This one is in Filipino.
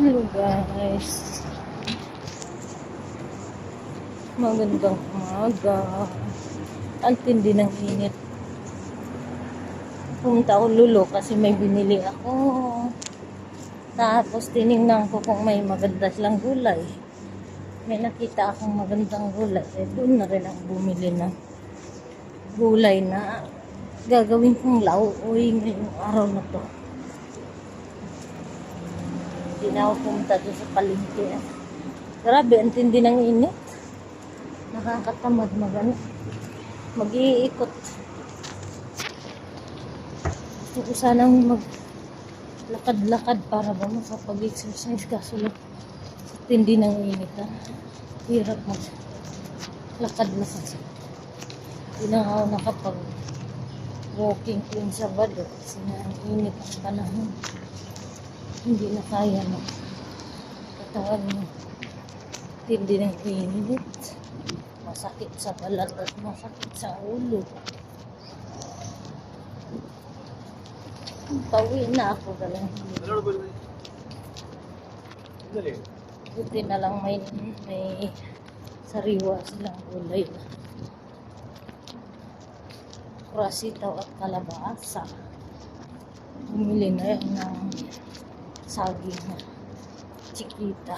Hello guys, magandang umaga. Ang tindi ng init. Pumunta ako lulo kasi may binili ako. Tapos tinignan ko kung may maganda silang gulay. May nakita akong magandang gulay. Doon na rin ako bumili ng gulay na gagawin kong lauoy ngayong araw na to. Hindi na ako pumunta doon sa palengke. Grabe, ang tindi ng init. Nakakatamad mag-iikot. Gusto ko sanang maglakad-lakad para ba makapag-exercise, kaso lang sa tindi ng init. Hirap maglakad-lakad. Hindi na ako nakapag-walking ko yung Sabado kasi na ang init ang panahon. Hindi na kaya ng katawan mo. Tindi ng init. Masakit sa balat at masakit sa ulo. Pauwi na ako galang. Buti na lang may sariwa silang gulay na kurasitaw at kalabasa. Bumili na yan ng saging na chikita.